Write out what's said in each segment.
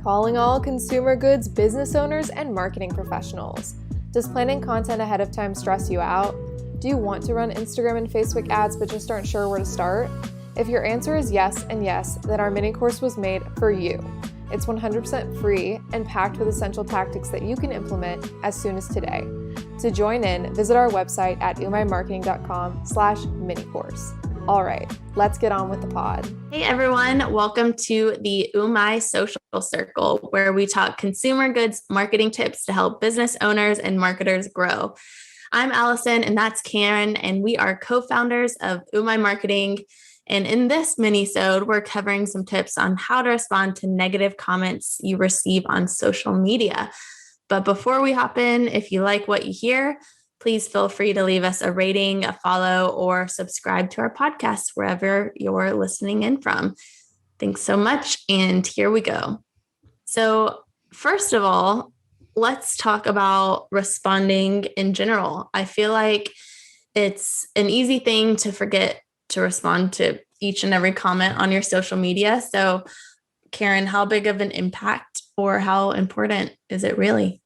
Calling all consumer goods business owners and marketing professionals. Does planning content ahead of time stress you out? Do you want to run Instagram and Facebook ads but just aren't sure where to start? If your answer is yes and yes, then our mini course was made for you. It's 100% free and packed with essential tactics that you can implement as soon as today. To join in, visit our website at umaimarketing.com/mini-course. All right, let's get on with the pod. Hey everyone, welcome to the Umai Social Circle, where we talk consumer goods marketing tips to help business owners and marketers grow. I'm Allison and that's Karen, and we are co-founders of Umai Marketing. And in this mini-sode, we're covering some tips on how to respond to negative comments you receive on social media. But before we hop in, if you like what you hear, please feel free to leave us a rating, a follow, or subscribe to our podcast wherever you're listening in from. Thanks so much. And here we go. So first of all, let's talk about responding in general. I feel like it's an easy thing to forget to respond to each and every comment on your social media. So Karen, how big of an impact or how important is it really?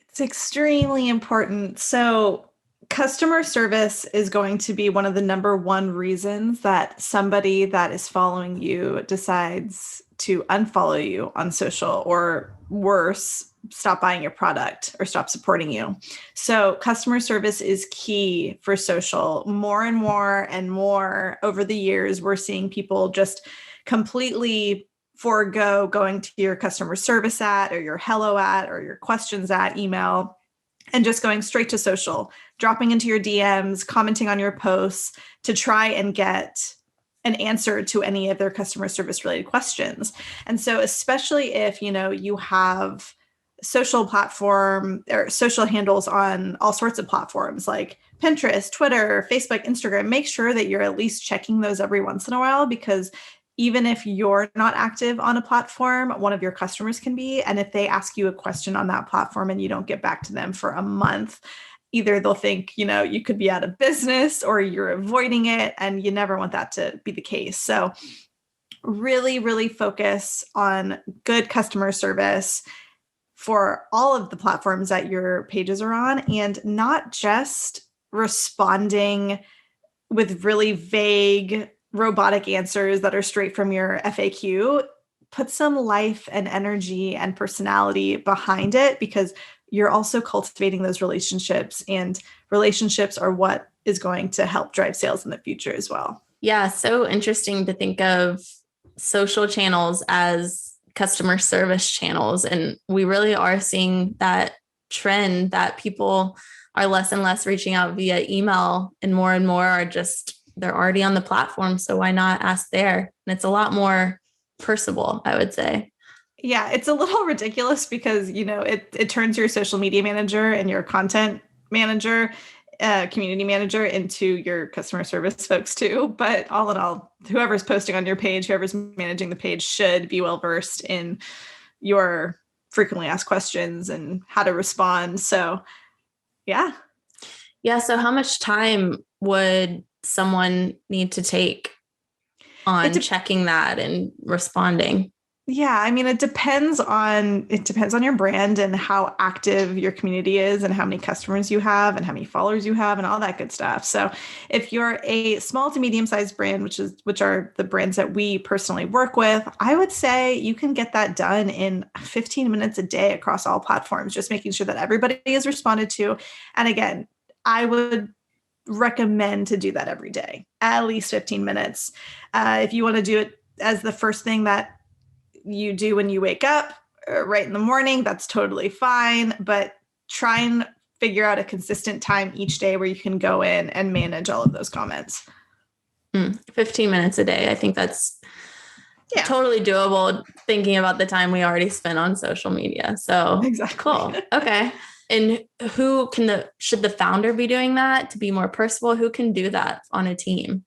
It's extremely important. So customer service is going to be one of the number one reasons that somebody that is following you decides to unfollow you on social, or worse, stop buying your product or stop supporting you. So customer service is key for social. More and more and more over the years, we're seeing people just completely forego going to your customer service at, or your hello at, or your questions at email, and just going straight to social, dropping into your DMs, commenting on your posts to try and get an answer to any of their customer service related questions. And so especially if, you have social platform or social handles on all sorts of platforms like Pinterest, Twitter, Facebook, Instagram, make sure that you're at least checking those every once in a while, because even if you're not active on a platform, one of your customers can be. And if they ask you a question on that platform and you don't get back to them for a month, either they'll think, you could be out of business or you're avoiding it. And you never want that to be the case. So really, really focus on good customer service for all of the platforms that your pages are on, and not just responding with really vague robotic answers that are straight from your FAQ. Put some life and energy and personality behind it, because you're also cultivating those relationships, and relationships are what is going to help drive sales in the future as well. Yeah, so interesting to think of social channels as customer service channels. And we really are seeing that trend that people are less and less reaching out via email, and more are just, they're already on the platform. So why not ask there? And it's a lot more personable, I would say. Yeah, it's a little ridiculous because, it turns your social media manager and your content manager, community manager into your customer service folks too. But all in all, whoever's posting on your page, whoever's managing the page should be well-versed in your frequently asked questions and how to respond. So yeah. Yeah. So how much time would someone need to take on checking that and responding? Yeah, it depends on your brand and how active your community is and how many customers you have and how many followers you have and all that good stuff. So if you're a small to medium-sized brand, which are the brands that we personally work with, I would say you can get that done in 15 minutes a day across all platforms, just making sure that everybody is responded to. And again, I would recommend to do that every day, at least 15 minutes. If you want to do it as the first thing that you do when you wake up right in the morning, that's totally fine. But try and figure out a consistent time each day where you can go in and manage all of those comments. 15 minutes a day. I think that's totally doable, thinking about the time we already spent on social media. So exactly. Cool. Okay. And should the founder be doing that to be more personable? Who can do that on a team?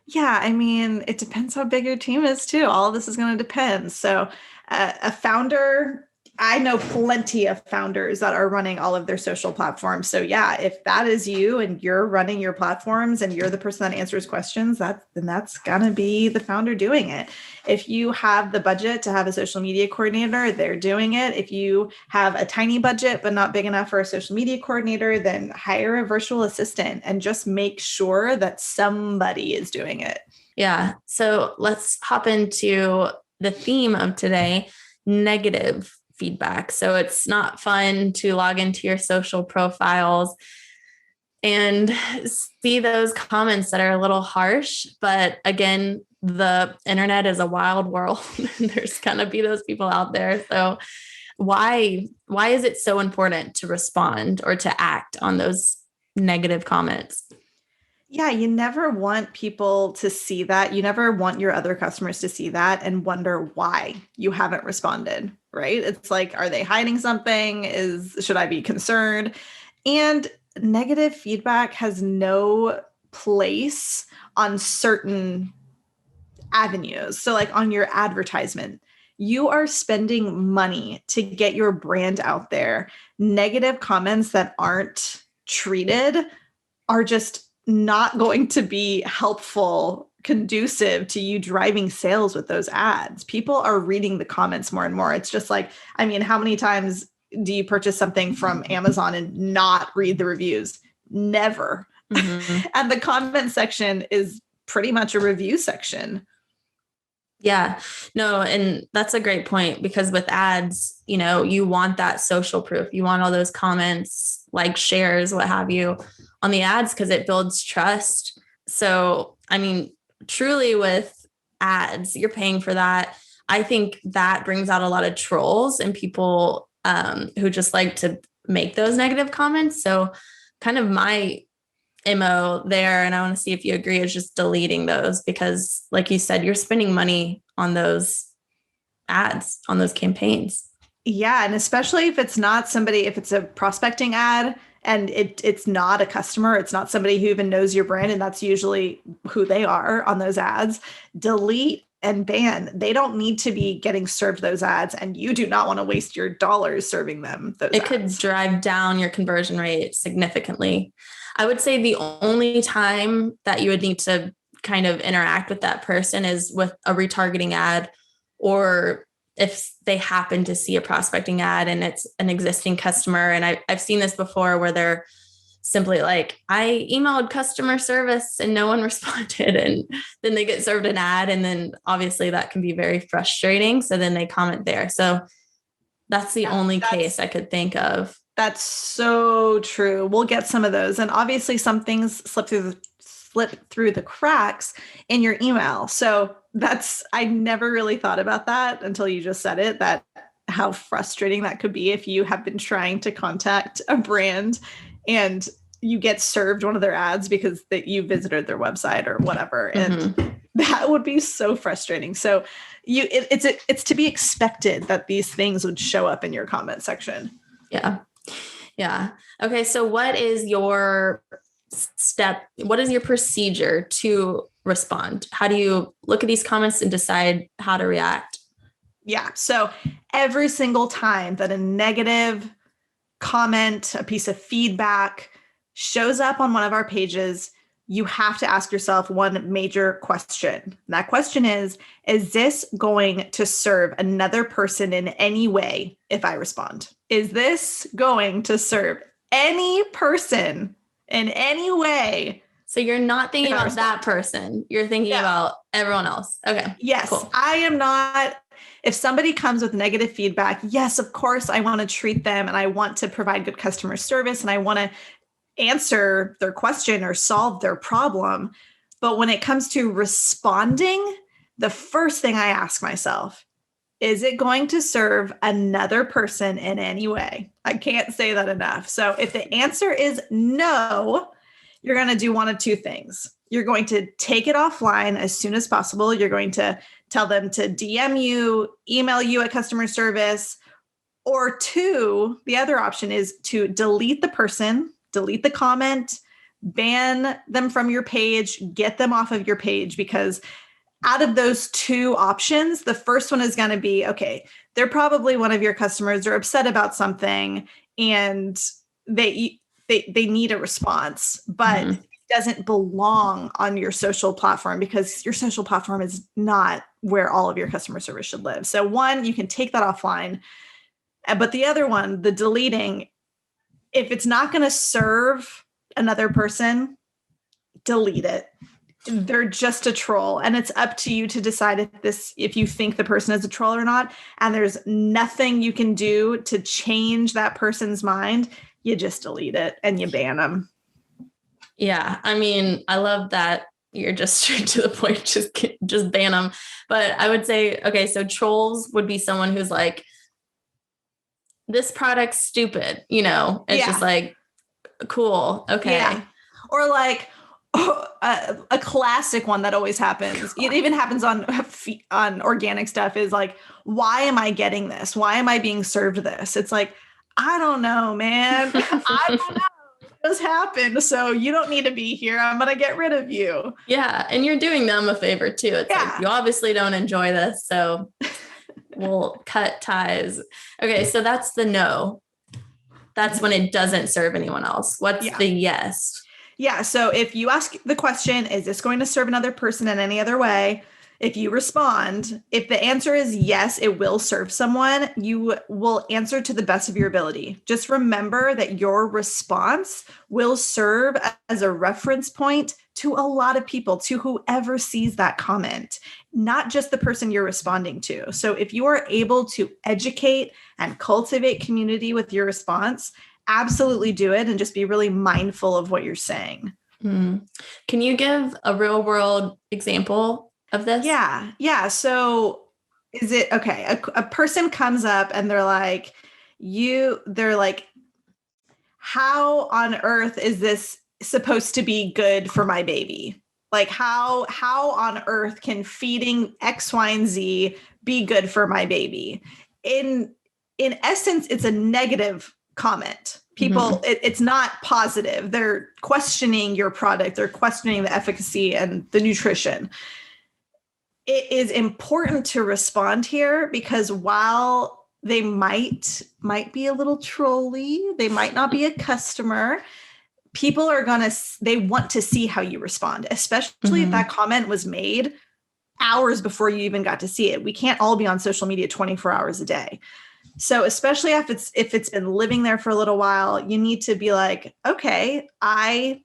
Yeah, it depends how big your team is too. All of this is going to depend. So a founder, I know plenty of founders that are running all of their social platforms. So yeah, if that is you and you're running your platforms and you're the person that answers questions, then that's gonna be the founder doing it. If you have the budget to have a social media coordinator, they're doing it. If you have a tiny budget but not big enough for a social media coordinator, then hire a virtual assistant and just make sure that somebody is doing it. Yeah. So let's hop into the theme of today, negative feedback. So it's not fun to log into your social profiles and see those comments that are a little harsh. But again, the internet is a wild world. There's going to be those people out there. So why is it so important to respond or to act on those negative comments? Yeah, you never want people to see that. You never want your other customers to see that and wonder why you haven't responded, right? It's like, are they hiding something? Should I be concerned? And negative feedback has no place on certain avenues. So like on your advertisement, you are spending money to get your brand out there. Negative comments that aren't treated are just not going to be helpful, conducive to you driving sales with those ads. People are reading the comments more and more. It's just like, I mean, how many times do you purchase something from Amazon and not read the reviews? Never. Mm-hmm. And the comment section is pretty much a review section. Yeah, no, and that's a great point because with ads, you want that social proof. You want all those comments, like shares, what have you on the ads because it builds trust. So, I mean, truly with ads, you're paying for that. I think that brings out a lot of trolls and people who just like to make those negative comments. So kind of my MO there, and I want to see if you agree, is just deleting those because like you said, you're spending money on those ads, on those campaigns. Yeah. And especially if it's not somebody, if it's a prospecting ad and it's not a customer, it's not somebody who even knows your brand, and that's usually who they are on those ads, delete and ban. They don't need to be getting served those ads, and you do not want to waste your dollars serving them those ads. It could drive down your conversion rate significantly. I would say the only time that you would need to kind of interact with that person is with a retargeting ad, or if they happen to see a prospecting ad and it's an existing customer. And I've seen this before where they're simply like, I emailed customer service and no one responded. And then they get served an ad. And then obviously that can be very frustrating. So then they comment there. So that's the only case I could think of. That's so true. We'll get some of those. And obviously some things slip through the cracks in your email. So I never really thought about that until you just said it, that how frustrating that could be if you have been trying to contact a brand and you get served one of their ads because that you visited their website or whatever. Mm-hmm. And that would be so frustrating. So it's to be expected that these things would show up in your comment section. Yeah. Yeah. Okay. So what is your procedure to respond? How do you look at these comments and decide how to react? Yeah. So every single time that a negative comment, a piece of feedback shows up on one of our pages, you have to ask yourself one major question. And that question is this going to serve another person in any way if I respond? Is this going to serve any person in any way? So you're not thinking about that person. You're thinking about everyone else. Okay. Yes. Cool. I am not. If somebody comes with negative feedback, yes, of course, I want to treat them and I want to provide good customer service and I want to answer their question or solve their problem. But when it comes to responding, the first thing I ask myself, is it going to serve another person in any way? I can't say that enough. So if the answer is no, you're going to do one of two things. You're going to take it offline as soon as possible. You're going to tell them to DM you, email you at customer service, or two, the other option is to delete the person, delete the comment, ban them from your page, get them off of your page, because out of those two options, the first one is going to be, okay, they're probably one of your customers. They're upset about something and they need a response, but it doesn't belong on your social platform because your social platform is not where all of your customer service should live. So one, you can take that offline, but the other one, the deleting, if it's not going to serve another person, delete it. They're just a troll, and it's up to you to decide if you think the person is a troll or not. And there's nothing you can do to change that person's mind. You just delete it and you ban them. Yeah. I mean, I love that you're just straight to the point, just ban them. But I would say, okay, so trolls would be someone who's like, this product's stupid, it's just like, cool. Okay. Yeah. Or like, a classic one that always happens. It even happens on organic stuff is like, why am I getting this? Why am I being served this? It's like, I don't know, man. I don't know. It just happened. So you don't need to be here. I'm going to get rid of you. Yeah. And you're doing them a favor too. It's like, you obviously don't enjoy this. So we'll cut ties. Okay. So that's the no. That's when it doesn't serve anyone else. What's the yes? Yeah. So if you ask the question, is this going to serve another person in any other way? If you respond, if the answer is yes, it will serve someone, you will answer to the best of your ability. Just remember that your response will serve as a reference point to a lot of people, to whoever sees that comment, not just the person you're responding to. So if you are able to educate and cultivate community with your response, absolutely do it and just be really mindful of what you're saying. Can you give a real world example of this? Yeah. So is it okay? A person comes up and they're like, how on earth is this supposed to be good for my baby? Like how on earth can feeding X, Y, and Z be good for my baby? In essence, it's a negative comment. People, it's not positive. They're questioning your product. They're questioning the efficacy and the nutrition. It is important to respond here because while they might be a little trolly, they might not be a customer, people are they want to see how you respond, especially if that comment was made hours before you even got to see it. We can't all be on social media 24 hours a day. So especially if it's been living there for a little while, you need to be like, okay, I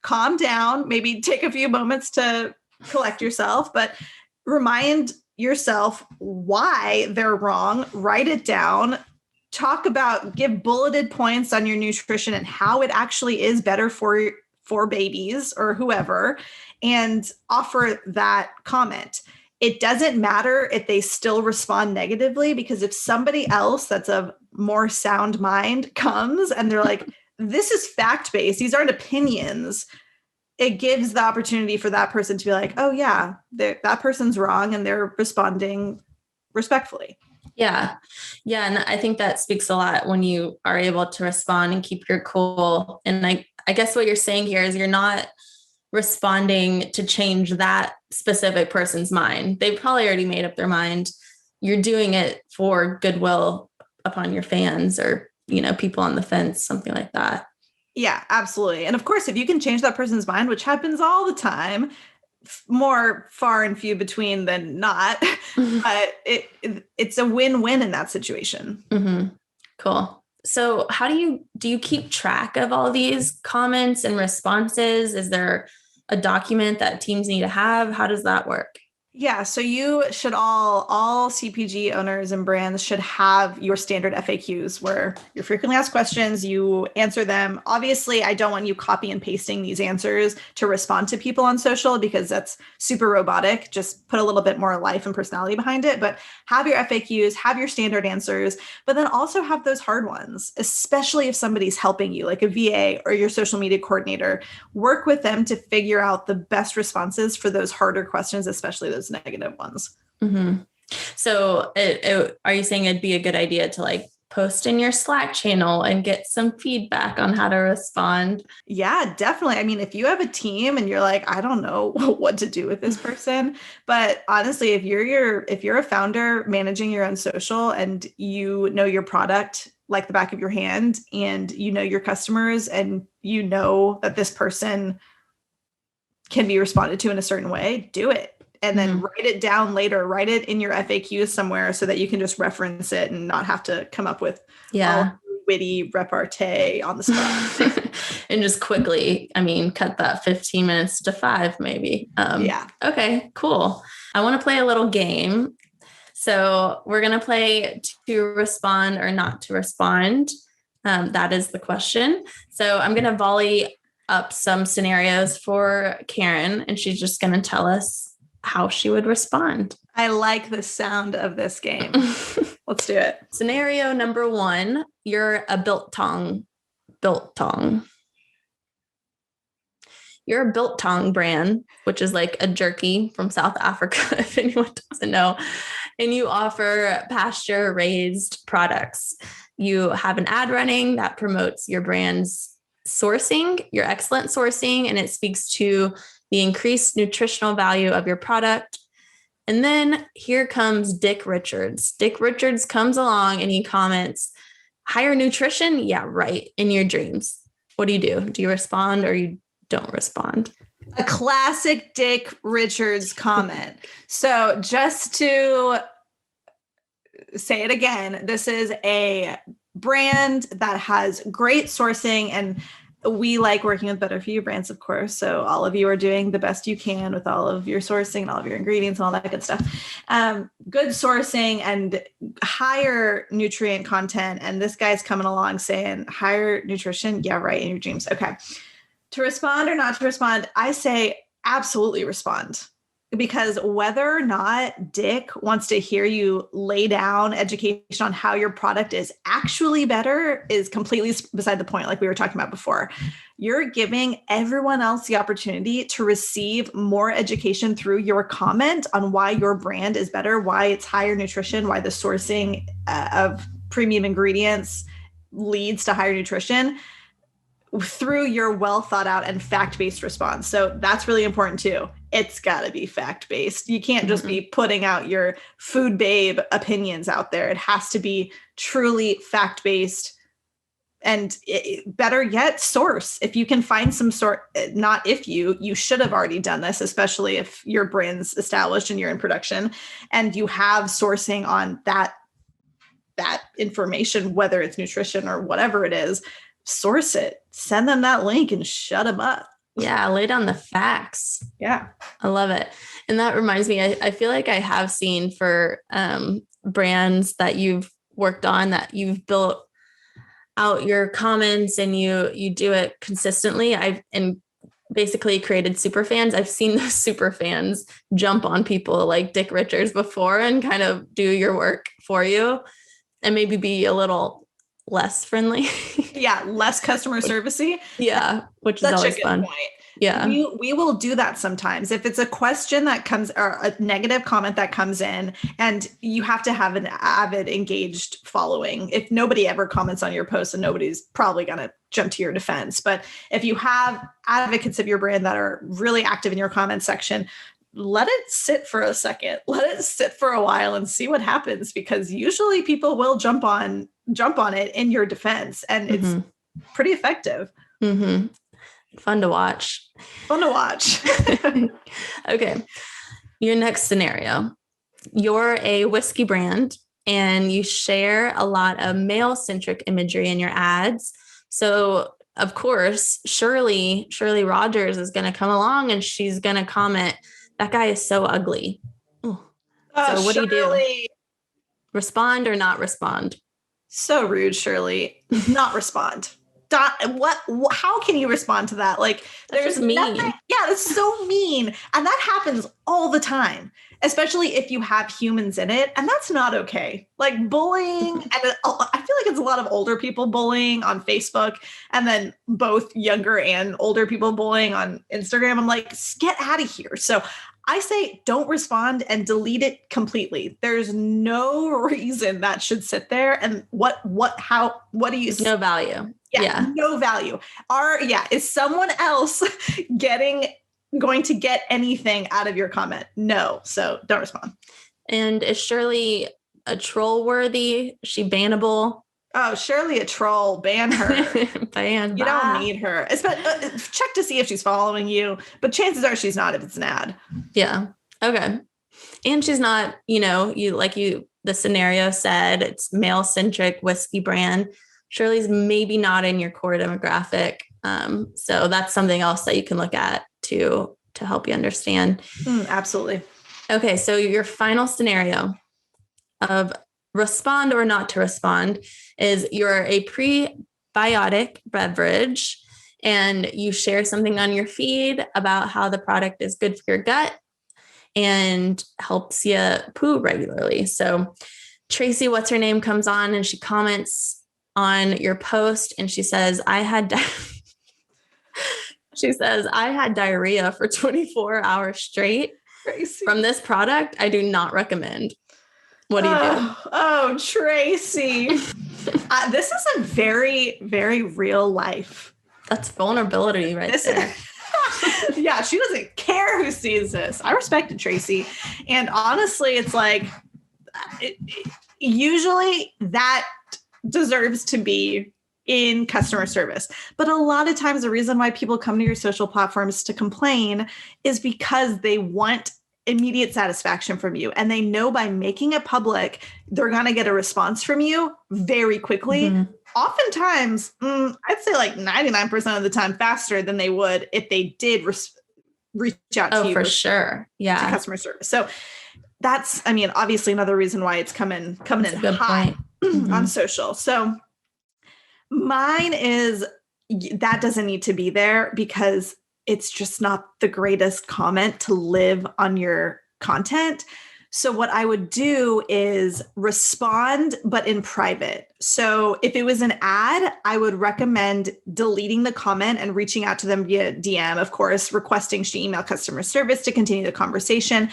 calm down, maybe take a few moments to collect yourself, but remind yourself why they're wrong, write it down, give bulleted points on your nutrition and how it actually is better for babies or whoever, and offer that comment. It doesn't matter if they still respond negatively, because if somebody else that's of more sound mind comes and they're like, this is fact-based, these aren't opinions, it gives the opportunity for that person to be like, oh yeah, that person's wrong and they're responding respectfully. Yeah. Yeah. And I think that speaks a lot when you are able to respond and keep your cool. And I guess what you're saying here is you're not responding to change that specific person's mind. They've probably already made up their mind. You're doing it for goodwill upon your fans or, people on the fence, something like that. Yeah, absolutely. And of course, if you can change that person's mind, which happens all the time, more far and few between than not, but it's a win-win in that situation. Cool. So how do you keep track of all these comments and responses? Is there a document that teams need to have? How does that work? Yeah, so you should all CPG owners and brands should have your standard FAQs where your frequently asked questions, you answer them. Obviously, I don't want you copy and pasting these answers to respond to people on social because that's super robotic. Just put a little bit more life and personality behind it, but have your FAQs, have your standard answers, but then also have those hard ones, especially if somebody's helping you, like a VA or your social media coordinator. Work with them to figure out the best responses for those harder questions, especially those negative ones. So are you saying it'd be a good idea to post in your Slack channel and get some feedback on how to respond. Yeah, definitely. I mean, if you have a team and you're like, I don't know what to do with this person, but honestly, if you're a founder managing your own social and you know your product like the back of your hand and you know your customers and you know that this person can be responded to in a certain way, do it. And then write it down later, write it in your FAQs somewhere so that you can just reference it and not have to come up with all witty repartee on the spot. And just quickly, cut that 15 minutes to 5, maybe. Okay, cool. I want to play a little game. So we're going to play to respond or not to respond. That is the question. So I'm going to volley up some scenarios for Karen, and she's just going to tell us how she would respond. I like the sound of this game. Let's do it. Scenario number 1, you're a biltong. You're a biltong brand, which is like a jerky from South Africa, if anyone doesn't know. And you offer pasture-raised products. You have an ad running that promotes your brand's sourcing, your excellent sourcing, and it speaks to the increased nutritional value of your product. And then here comes Dick Richards. Dick Richards comes along and he comments, higher nutrition? Yeah, right. In your dreams. What do you do? Do you respond or you don't respond? A classic Dick Richards comment. So just to say it again, this is a brand that has great sourcing, and we like working with better for you brands, of course. So all of you are doing the best you can with all of your sourcing and all of your ingredients and all that good stuff. Good sourcing and higher nutrient content. And this guy's coming along saying higher nutrition. Yeah, right. In your dreams. Okay. To respond or not to respond, I say absolutely respond. Because whether or not Dick wants to hear you lay down education on how your product is actually better is completely beside the point, like we were talking about before. You're giving everyone else the opportunity to receive more education through your comment on why your brand is better, why it's higher nutrition, why the sourcing of premium ingredients leads to higher nutrition through your well thought out and fact-based response. So that's really important too. It's got to be fact-based. You can't just be putting out your food babe opinions out there. It has to be truly fact-based, and better yet, source. If you can find some sort, not if you should have already done this, especially if your brand's established and you're in production and you have sourcing on that information, whether it's nutrition or whatever it is, source it, send them that link and shut them up. Yeah. Lay down the facts. Yeah. I love it. And that reminds me, I feel like I have seen for brands that you've worked on that you've built out your comments and you do it consistently. And basically created super fans. I've seen those super fans jump on people like Dick Richards before and kind of do your work for you and maybe be a little less friendly. Yeah, less customer servicey. Yeah, which is always fun. Point. Yeah. We will do that sometimes. If it's a question that comes or a negative comment that comes in, and you have to have an avid, engaged following. If nobody ever comments on your post, and nobody's probably going to jump to your defense. But if you have advocates of your brand that are really active in your comment section, let it sit for a second. Let it sit for a while and see what happens, because usually people will jump on it in your defense, and it's pretty effective. Mm-hmm. Fun to watch. Okay. Your next scenario. You're a whiskey brand and you share a lot of male-centric imagery in your ads. So, of course, Shirley Rogers is going to come along and she's going to comment, that guy is so ugly. So what do you do? Respond or not respond? So rude, Shirley. Not respond. What? How can you respond to that? Like, there's mean. Nothing, yeah, that's so mean. And that happens all the time, especially if you have humans in it. And that's not okay. Like bullying. And I feel like it's a lot of older people bullying on Facebook, and then both younger and older people bullying on Instagram. I'm like, get out of here. So I say don't respond and delete it completely. There's no reason that should sit there. And what do you There's no value. Yeah, no value. Is someone else going to get anything out of your comment? No. So don't respond. And is Shirley a troll worthy? Is she bannable? Oh, Shirley a troll. Ban her. Ban. You don't need her. Check to see if she's following you, but chances are she's not if it's an ad. Yeah. Okay. And she's not, the scenario said, it's male centric whiskey brand. Shirley's maybe not in your core demographic. So that's something else that you can look at to help you understand. Absolutely. Okay. So your final scenario of respond or not to respond is you're a prebiotic beverage and you share something on your feed about how the product is good for your gut and helps you poo regularly. So Tracy, what's her name, comes on and she comments on your post and she says, I had diarrhea for 24 hours straight. Tracy. From this product. I do not recommend. What do you do? Oh, Tracy. This is a very, very real life. That's vulnerability there. Yeah, she doesn't care who sees this. I respected Tracy. And honestly, it's like, usually that deserves to be in customer service. But a lot of times the reason why people come to your social platforms to complain is because they want immediate satisfaction from you. And they know by making it public, they're going to get a response from you very quickly. Mm-hmm. Oftentimes, I'd say like 99% of the time faster than they would if they did reach out to you. Oh, for sure. Yeah. To customer service. So that's, obviously another reason why it's coming that's in a good hot point. on social. So mine is that doesn't need to be there because it's just not the greatest comment to live on your content. So what I would do is respond, but in private. So if it was an ad, I would recommend deleting the comment and reaching out to them via DM, of course, requesting she email customer service to continue the conversation.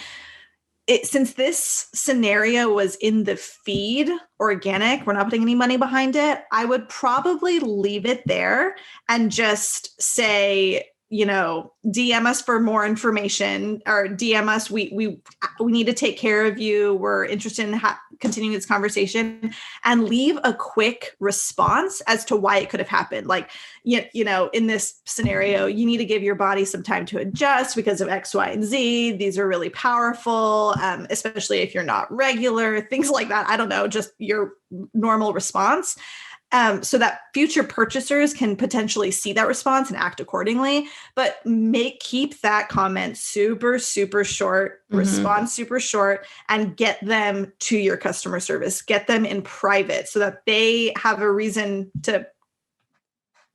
Since this scenario was in the feed, organic, we're not putting any money behind it, I would probably leave it there and just say, DM us for more information or DM us. We need to take care of you. We're interested in continuing this conversation and leave a quick response as to why it could have happened. Like, in this scenario, you need to give your body some time to adjust because of X, Y, and Z. These are really powerful, especially if you're not regular, things like that. I don't know, just your normal response. So that future purchasers can potentially see that response and act accordingly, but keep that comment super, super short, respond super short, and get them to your customer service, get them in private so that they have a reason to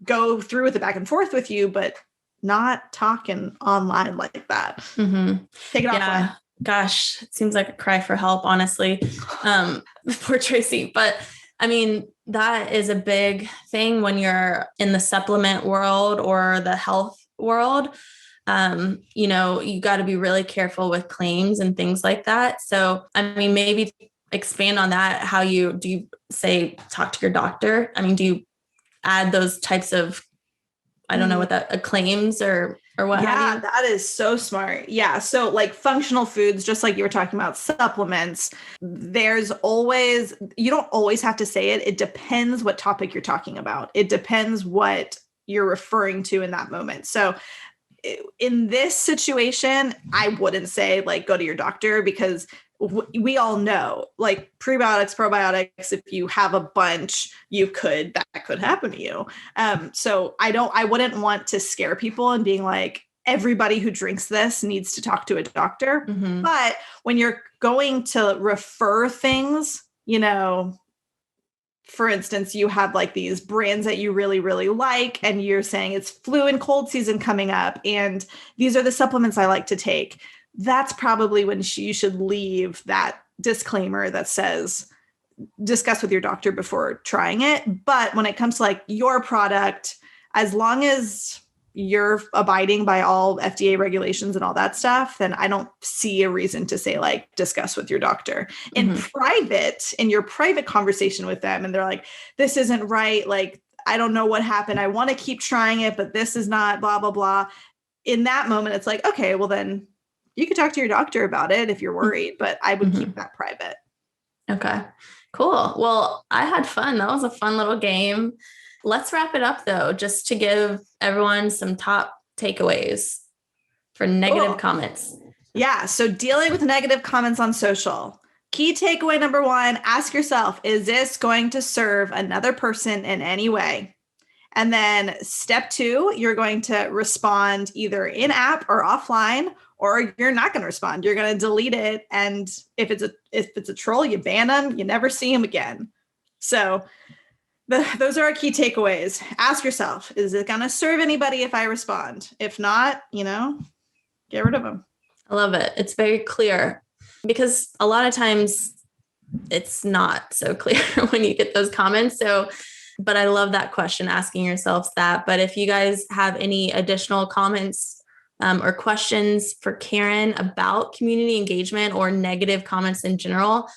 go through with the back and forth with you, but not talking online like that. Mm-hmm. Take it offline. Gosh, it seems like a cry for help, honestly. Poor Tracy, but that is a big thing when you're in the supplement world or the health world. You got to be really careful with claims and things like that. So, maybe expand on that. Do you say, talk to your doctor? Do you add those types of, I don't know what that claims or what? Yeah, that is so smart. Yeah. So like functional foods, just like you were talking about supplements, you don't always have to say it. It depends what topic you're talking about. It depends what you're referring to in that moment. So in this situation, I wouldn't say like, go to your doctor because we all know like prebiotics, probiotics, if you have a bunch, that could happen to you. So I wouldn't want to scare people and being like, everybody who drinks this needs to talk to a doctor. Mm-hmm. But when you're going to refer things, for instance, you have like these brands that you really, really like, and you're saying it's flu and cold season coming up, and these are the supplements I like to take. That's probably when you should leave that disclaimer that says, discuss with your doctor before trying it. But when it comes to like your product, as long as, you're abiding by all FDA regulations and all that stuff, then I don't see a reason to say like discuss with your doctor. In private, in your private conversation with them, and they're like, this isn't right. Like, I don't know what happened. I want to keep trying it, but this is not blah, blah, blah. In that moment, it's like, okay, well then you could talk to your doctor about it if you're worried, but I would keep that private. Okay, cool. Well, I had fun. That was a fun little game. Let's wrap it up though, just to give everyone some top takeaways for negative comments. Yeah. So dealing with negative comments on social. Key takeaway number 1, ask yourself, is this going to serve another person in any way? And then step 2, you're going to respond either in app or offline, or you're not going to respond. You're going to delete it. And if it's a troll, you ban them, you never see them again. So those are our key takeaways. Ask yourself, is it going to serve anybody if I respond? If not, get rid of them. I love it. It's very clear, because a lot of times it's not so clear when you get those comments. So, but I love that question, asking yourselves that. But if you guys have any additional comments or questions for Karen about community engagement or negative comments in general,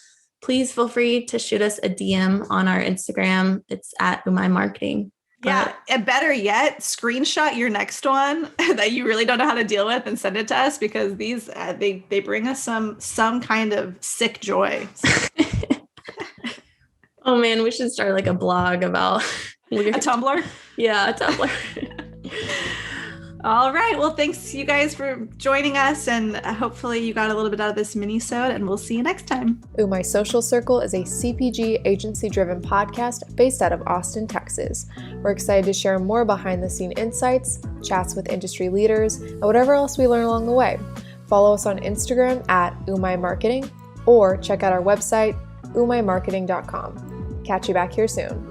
please feel free to shoot us a DM on our Instagram. It's at Umai Marketing. Yeah. And better yet, screenshot your next one that you really don't know how to deal with and send it to us, because these, they bring us some kind of sick joy. Oh man, we should start like a blog about a Tumblr. Yeah, a Tumblr. All right. Well, thanks you guys for joining us, and hopefully you got a little bit out of this mini-sode, and we'll see you next time. My Social Circle is a CPG agency-driven podcast based out of Austin, Texas. We're excited to share more behind-the-scene insights, chats with industry leaders, and whatever else we learn along the way. Follow us on Instagram at Umai Marketing, or check out our website, umaimarketing.com. Catch you back here soon.